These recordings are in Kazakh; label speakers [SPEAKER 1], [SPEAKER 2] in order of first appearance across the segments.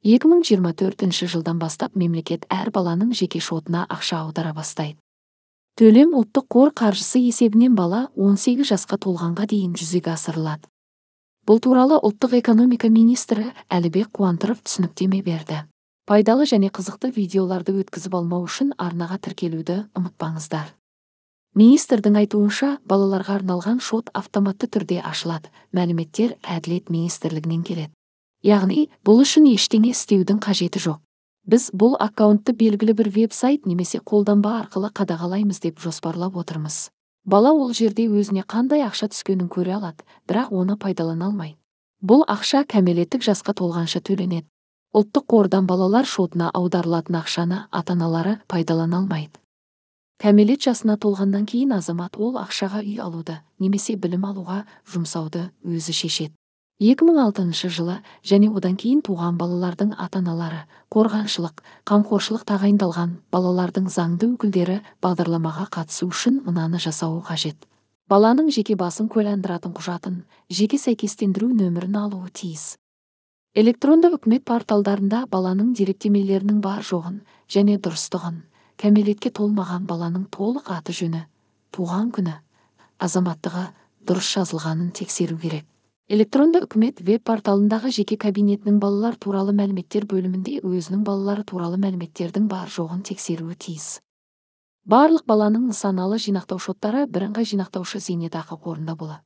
[SPEAKER 1] 2024 жылдан бастап мемлекет әр баланың жеке шотына ақша аудара бастайды. Төлем ұлттық қор қаржысы есебінен бала 18 жасқа толғанға дейін жүзеге асырылады. Бұл туралы ұлттық экономика министрі Әлібек Қуантыров түсініктеме берді. Пайдалы және қызықты видеоларды өткізіп алмау үшін арнаға тіркелуді ұмытпаңыздар. Министрдің айтуынша, балаларға арналған шот автоматты түрде ашылады. Мәліметтер Әділет министрлігінен келеді. Яғни, бұл үшін ештеңе істеудің қажеті жоқ. Біз бұл аккаунтты белгілі бір веб-сайт немесе қолданба арқылы қадағалаймыз деп жоспарлап отырмыз. Бала ол жерде өзіне қандай ақша түскенін көре алады, бірақ оны пайдалана алмайды. Бұл ақша кәмелеттік жасқа толғанша төленеді. Ұлттық қордан балалар шотына аударылатын ақшаны ата-аналары пайдалана алмайды. Кәмелет жасына толғаннан кейін азамат ол ақшаға үй алуды немесе білім алуға жұмсауды өзі шешеді. 2006 жылы және одан кейін туған балалардың ата-аналары қорғаншылық, қамқоршылық тағайындалған балалардың заңды өкілдері бағдарламаға қатысу үшін мынаны жасауы қажет. Баланың жеке басын куәландыратын құжатын, жеке сәйкестендіру нөмірін алуы тиіс. Электронды үкімет порталдарында баланың деректемелерінің бар жоғын және дұрыстығын, кәмелетке толмаған баланың толық аты жөні, туған күні, азаматтығы дұрыс жазылғанын тексеру керек. Электронды үкімет веб-порталындағы жеке кабинетінің балалар туралы мәліметтер бөлімінде өзінің балалары туралы мәліметтердің бар жоғын тексеруі тиіс. Барлық баланың нысаналы жинақтау шоттары бірыңғай жинақтаушы зейнетақы қорында болады.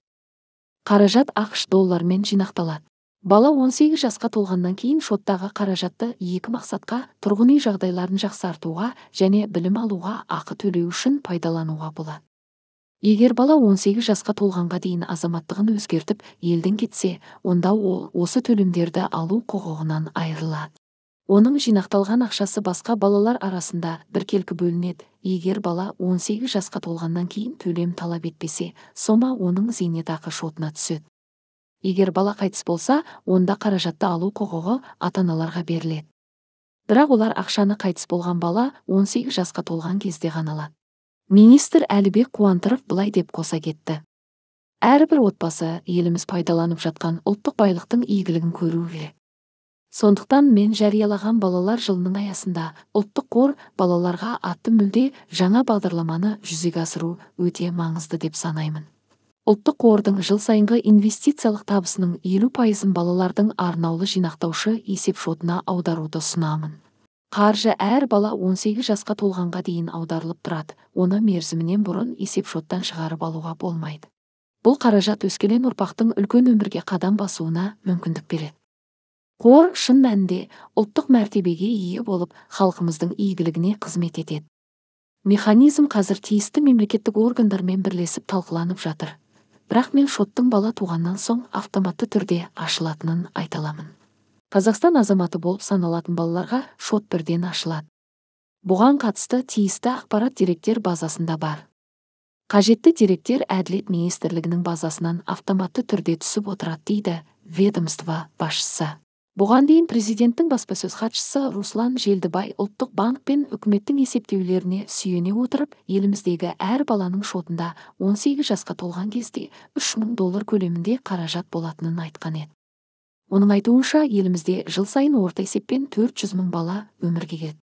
[SPEAKER 1] Қаражат ақш долларымен жинақталады. Бала 18 жасқа толғаннан кейін шоттағы қаражатты екі мақсатқа, тұрғын үй жағдайларын жақсартуға және білім алуға ақы төлеу үшін пайдалануға болады. Егер бала 18 жасқа толғанға дейін азаматтығын өзгертіп, елден кетсе, онда ол осы төлемдерді алу құқығынан айырылады. Оның жинақталған ақшасы басқа балалар арасында біркелкі бөлінеді. Егер бала 18 жасқа толғаннан кейін төлем талап етпесе, сома оның зейнетақы шотына түседі. Егер бала қайтыс болса, онда қаражатты алу құқығы ата-аналарға беріледі. Бірақ олар ақшаны қайтыс болған бала 18 жасқа толған кезде ғана алады. Министр Әлібек Қуантыров былай деп қоса кетті. Әрбір отбасы еліміз пайдаланып жатқан ұлттық байлықтың игілігін көру керек. Сондықтан мен жариялаған балалар жылының аясында ұлттық қор балаларға атты мүлде жаңа бағдарламаны жүзеге асыру өте маңызды деп санаймын. Ұлттық қордың жыл сайынғы инвестициялық табысының 50%-ын балалардың арнаулы жинақтаушы есеп шотына аударуды ұсынамын. Қаржы әр бала 18 жасқа толғанға дейін аударылып тұрады. Оны мерзімінен бұрын есеп шоттан шығарып алуға болмайды. Бұл қаражат өскелең ұрпақтың үлкен өмірге қадам басуына мүмкіндік береді. Қор шын мәнінде ұлттық мәртебеге ие болып, халқымыздың игілігіне қызмет етеді. Механизм қазір тиісті мемлекеттік органдармен бірлесіп талқыланып жатыр. Бірақ мен шоттың бала туғаннан соң автоматты түрде ашылатынын айта аламын. Қазақстан азаматы болып саналатын балаларға шот бірден ашылады. Бұған қатысты тиісті ақпарат деректер базасында бар. Қажетті деректер Әділет министрлігінің базасынан автоматты түрде түсіп отырады дейді ведомство басшысы. Бұған дейін президенттің баспасөз хатшысы Руслан Желдібай ұлттық банк пен үкіметтің есептеулеріне сүйене отырып, еліміздегі әр баланың шотында 18 жасқа толған кезде $3000 көлемінде қаражат болатынын айтқан еді. Оның айтуынша, елімізде жыл сайын орта есеппен 400 000 бала өмірге келеді.